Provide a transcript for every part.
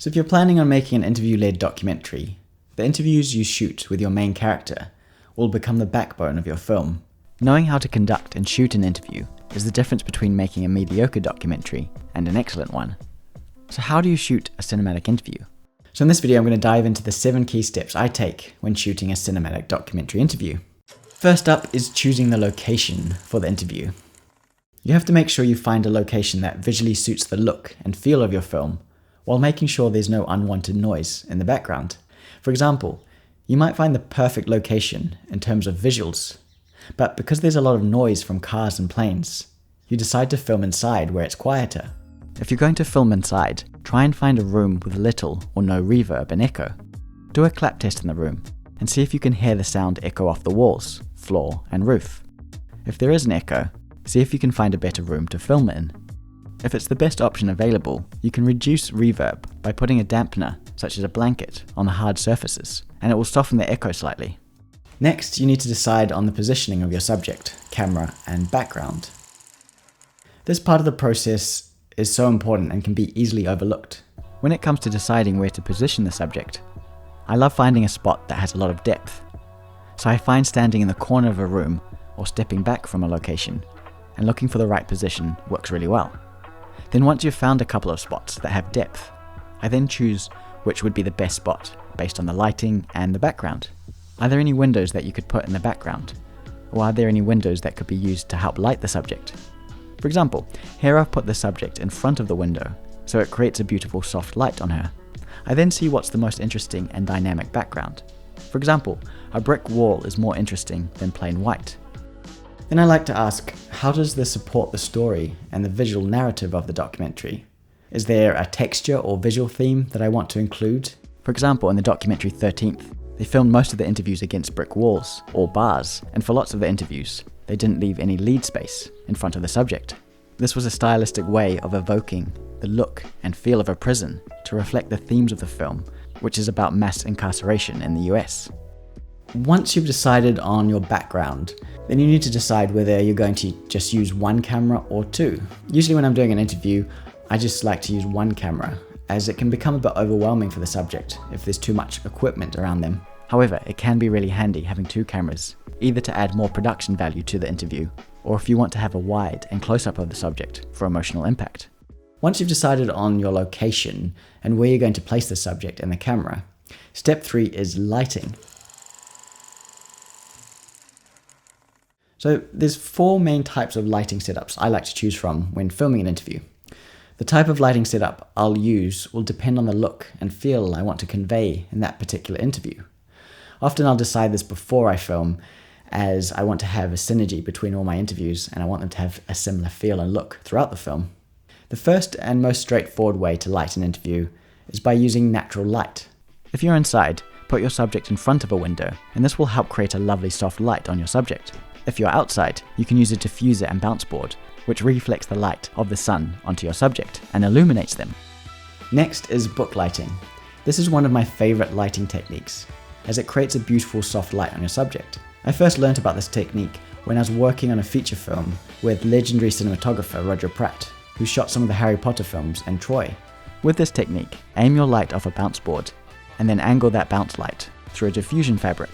So if you're planning on making an interview-led documentary, the interviews you shoot with your main character will become the backbone of your film. Knowing how to conduct and shoot an interview is the difference between making a mediocre documentary and an excellent one. So how do you shoot a cinematic interview? So in this video, I'm going to dive into the 7 key steps I take when shooting a cinematic documentary interview. First up is choosing the location for the interview. You have to make sure you find a location that visually suits the look and feel of your film, while making sure there's no unwanted noise in the background. For example, you might find the perfect location in terms of visuals, but because there's a lot of noise from cars and planes, you decide to film inside where it's quieter. If you're going to film inside, try and find a room with little or no reverb and echo. Do a clap test in the room and see if you can hear the sound echo off the walls, floor, and roof. If there is an echo, see if you can find a better room to film in. If it's the best option available, you can reduce reverb by putting a dampener, such as a blanket, on the hard surfaces, and it will soften the echo slightly. Next, you need to decide on the positioning of your subject, camera, and background. This part of the process is so important and can be easily overlooked. When it comes to deciding where to position the subject, I love finding a spot that has a lot of depth. So I find standing in the corner of a room or stepping back from a location and looking for the right position works really well. Then once you've found a couple of spots that have depth, I then choose which would be the best spot based on the lighting and the background. Are there any windows that you could put in the background? Or are there any windows that could be used to help light the subject? For example, here I've put the subject in front of the window, so it creates a beautiful soft light on her. I then see what's the most interesting and dynamic background. For example, a brick wall is more interesting than plain white. Then I like to ask, how does this support the story and the visual narrative of the documentary? Is there a texture or visual theme that I want to include? For example, in the documentary 13th, they filmed most of the interviews against brick walls or bars, and for lots of the interviews, they didn't leave any lead space in front of the subject. This was a stylistic way of evoking the look and feel of a prison to reflect the themes of the film, which is about mass incarceration in the US. Once you've decided on your background, then you need to decide whether you're going to just use one camera or two. Usually when I'm doing an interview, I just like to use one camera, as it can become a bit overwhelming for the subject if there's too much equipment around them. However, it can be really handy having 2 cameras, either to add more production value to the interview, or if you want to have a wide and close-up of the subject for emotional impact. Once you've decided on your location and where you're going to place the subject and the camera, step 3 is lighting. So there's 4 main types of lighting setups I like to choose from when filming an interview. The type of lighting setup I'll use will depend on the look and feel I want to convey in that particular interview. Often I'll decide this before I film, as I want to have a synergy between all my interviews and I want them to have a similar feel and look throughout the film. The first and most straightforward way to light an interview is by using natural light. If you're inside, put your subject in front of a window, and this will help create a lovely soft light on your subject. If you're outside, you can use a diffuser and bounce board, which reflects the light of the sun onto your subject and illuminates them. Next is book lighting. This is one of my favorite lighting techniques, as it creates a beautiful soft light on your subject. I first learnt about this technique when I was working on a feature film with legendary cinematographer Roger Pratt, who shot some of the Harry Potter films and Troy. With this technique, aim your light off a bounce board, and then angle that bounce light through a diffusion fabric.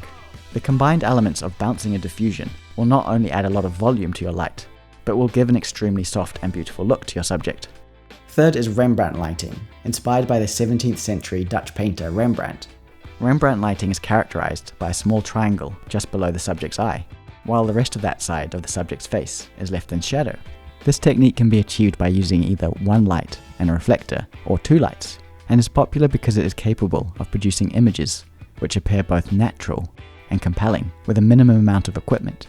The combined elements of bouncing and diffusion will not only add a lot of volume to your light, but will give an extremely soft and beautiful look to your subject. Third is Rembrandt lighting, inspired by the 17th century Dutch painter Rembrandt. Rembrandt lighting is characterized by a small triangle just below the subject's eye, while the rest of that side of the subject's face is left in shadow. This technique can be achieved by using either one light and a reflector, or 2 lights, and is popular because it is capable of producing images which appear both natural and compelling with a minimum amount of equipment.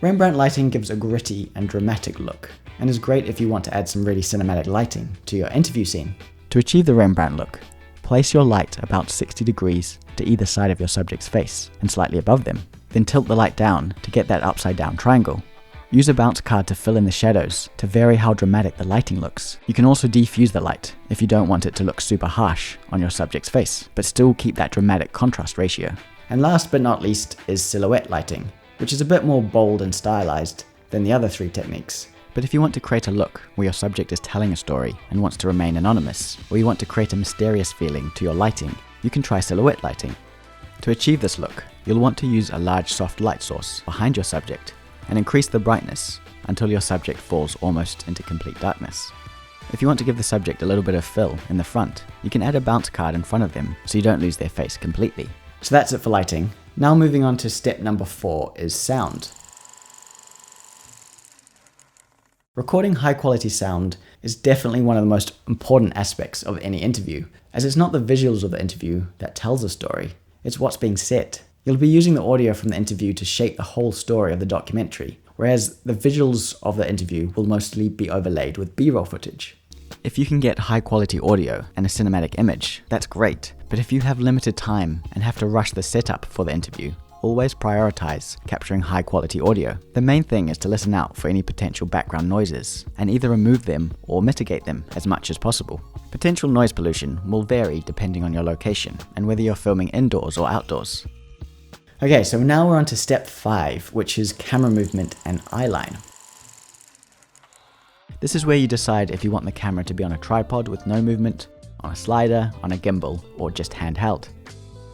Rembrandt lighting gives a gritty and dramatic look, and is great if you want to add some really cinematic lighting to your interview scene. To achieve the Rembrandt look, place your light about 60 degrees to either side of your subject's face and slightly above them. Then tilt the light down to get that upside down triangle. Use a bounce card to fill in the shadows to vary how dramatic the lighting looks. You can also defuse the light if you don't want it to look super harsh on your subject's face, but still keep that dramatic contrast ratio. And last but not least is silhouette lighting, which is a bit more bold and stylized than the other 3 techniques, But if you want to create a look where your subject is telling a story and wants to remain anonymous, or you want to create a mysterious feeling to your lighting, you can try silhouette lighting. To achieve this look, you'll want to use a large soft light source behind your subject and increase the brightness until your subject falls almost into complete darkness. If you want to give the subject a little bit of fill in the front, you can add a bounce card in front of them so you don't lose their face completely. So that's it for lighting. Now moving on to step number 4 is sound. Recording high quality sound is definitely one of the most important aspects of any interview, as it's not the visuals of the interview that tells a story, it's what's being said. You'll be using the audio from the interview to shape the whole story of the documentary, whereas the visuals of the interview will mostly be overlaid with B-roll footage. If you can get high quality audio and a cinematic image, that's great, but if you have limited time and have to rush the setup for the interview, always prioritize capturing high quality audio. The main thing is to listen out for any potential background noises and either remove them or mitigate them as much as possible. Potential noise pollution will vary depending on your location and whether you're filming indoors or outdoors. Okay, so now we're on to step 5, which is camera movement and eyeline. This is where you decide if you want the camera to be on a tripod with no movement, on a slider, on a gimbal, or just handheld.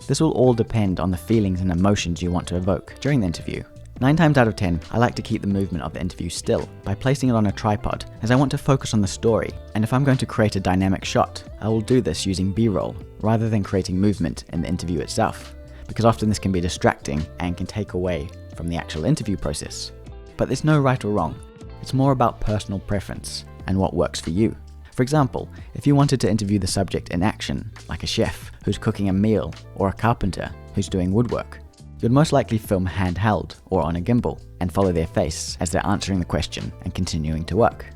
This will all depend on the feelings and emotions you want to evoke during the interview. 9 times out of 10, I like to keep the movement of the interview still by placing it on a tripod, as I want to focus on the story, and if I'm going to create a dynamic shot, I will do this using B-roll rather than creating movement in the interview itself, because often this can be distracting and can take away from the actual interview process. But there's no right or wrong, it's more about personal preference and what works for you. For example, if you wanted to interview the subject in action, like a chef who's cooking a meal or a carpenter who's doing woodwork, you'd most likely film handheld or on a gimbal and follow their face as they're answering the question and continuing to work.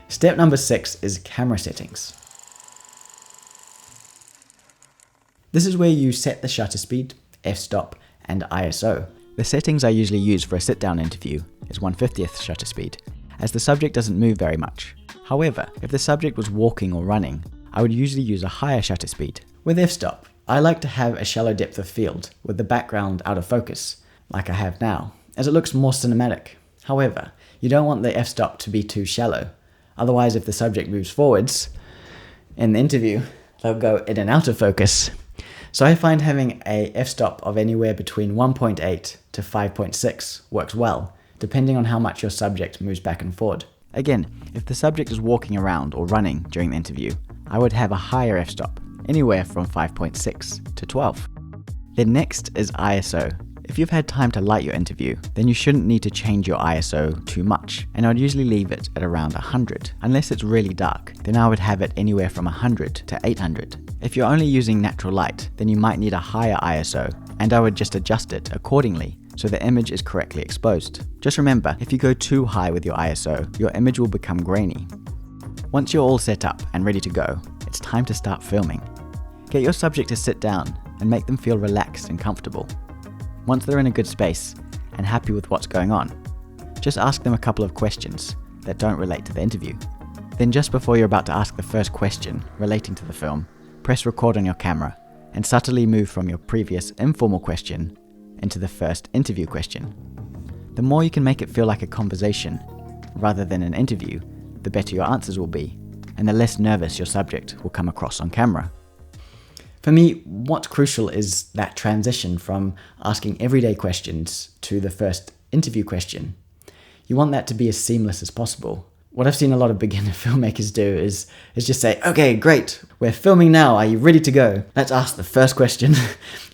Step number 6 is camera settings. This is where you set the shutter speed, f-stop, and ISO. The settings I usually use for a sit-down interview is 1/50th shutter speed, as the subject doesn't move very much. However, if the subject was walking or running, I would usually use a higher shutter speed. With f-stop, I like to have a shallow depth of field with the background out of focus, like I have now, as it looks more cinematic. However, you don't want the f-stop to be too shallow. Otherwise, if the subject moves forwards in the interview, they'll go in and out of focus. So I find having a f-stop of anywhere between 1.8 to 5.6 works well, depending on how much your subject moves back and forward. Again, if the subject is walking around or running during the interview, I would have a higher f-stop, anywhere from 5.6 to 12. Then next is ISO. If you've had time to light your interview, then you shouldn't need to change your ISO too much, and I'd usually leave it at around 100. Unless it's really dark, then I would have it anywhere from 100 to 800. If you're only using natural light, then you might need a higher ISO, and I would just adjust it accordingly so the image is correctly exposed. Just remember, if you go too high with your ISO, your image will become grainy. Once you're all set up and ready to go, it's time to start filming. Get your subject to sit down and make them feel relaxed and comfortable. Once they're in a good space and happy with what's going on, just ask them a couple of questions that don't relate to the interview. Then just before you're about to ask the first question relating to the film, press record on your camera and subtly move from your previous informal question into the first interview question. The more you can make it feel like a conversation rather than an interview, the better your answers will be, and the less nervous your subject will come across on camera. For me, what's crucial is that transition from asking everyday questions to the first interview question. You want that to be as seamless as possible. What I've seen a lot of beginner filmmakers do is just say, okay, great, we're filming now, are you ready to go? Let's ask the first question.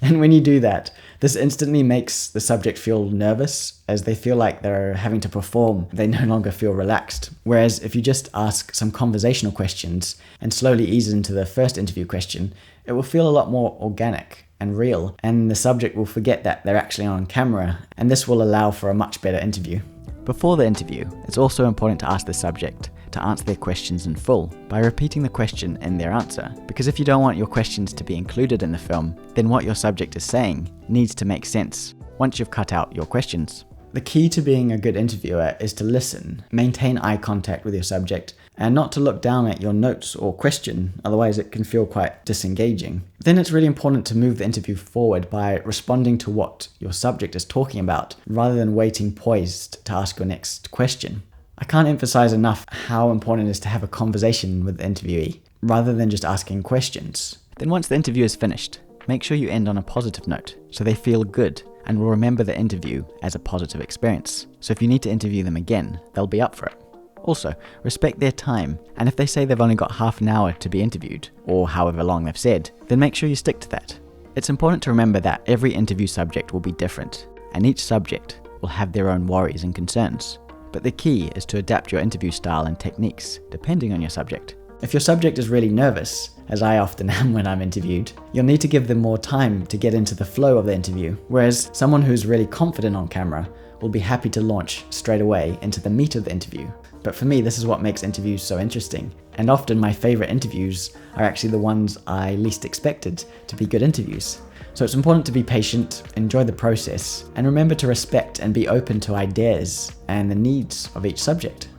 And when you do that, this instantly makes the subject feel nervous, as they feel like they're having to perform. They no longer feel relaxed. Whereas if you just ask some conversational questions and slowly ease into the first interview question, it will feel a lot more organic and real, and the subject will forget that they're actually on camera, and this will allow for a much better interview. Before the interview, it's also important to ask the subject to answer their questions in full by repeating the question in their answer, because if you don't want your questions to be included in the film, then what your subject is saying needs to make sense once you've cut out your questions. The key to being a good interviewer is to listen, maintain eye contact with your subject, and not to look down at your notes or question, otherwise it can feel quite disengaging. Then it's really important to move the interview forward by responding to what your subject is talking about, rather than waiting poised to ask your next question. I can't emphasize enough how important it is to have a conversation with the interviewee, rather than just asking questions. Then once the interview is finished, make sure you end on a positive note, so they feel good and will remember the interview as a positive experience. So if you need to interview them again, they'll be up for it. Also, respect their time, and if they say they've only got half an hour to be interviewed, or however long they've said, then make sure you stick to that. It's important to remember that every interview subject will be different, and each subject will have their own worries and concerns. But the key is to adapt your interview style and techniques depending on your subject. If your subject is really nervous, as I often am when I'm interviewed, you'll need to give them more time to get into the flow of the interview, whereas someone who's really confident on camera will be happy to launch straight away into the meat of the interview. But for me, this is what makes interviews so interesting, and often my favorite interviews are actually the ones I least expected to be good interviews. So it's important to be patient, enjoy the process, and remember to respect and be open to ideas and the needs of each subject.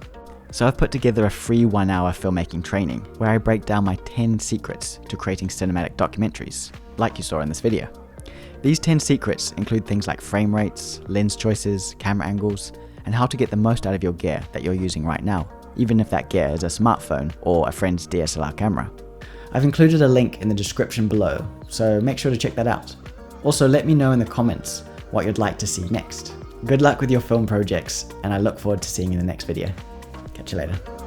So I've put together a free 1-hour filmmaking training where I break down my 10 secrets to creating cinematic documentaries, like you saw in this video. These 10 secrets include things like frame rates, lens choices, camera angles, and how to get the most out of your gear that you're using right now, even if that gear is a smartphone or a friend's DSLR camera. I've included a link in the description below, so make sure to check that out. Also, let me know in the comments what you'd like to see next. Good luck with your film projects, and I look forward to seeing you in the next video. Catch you later.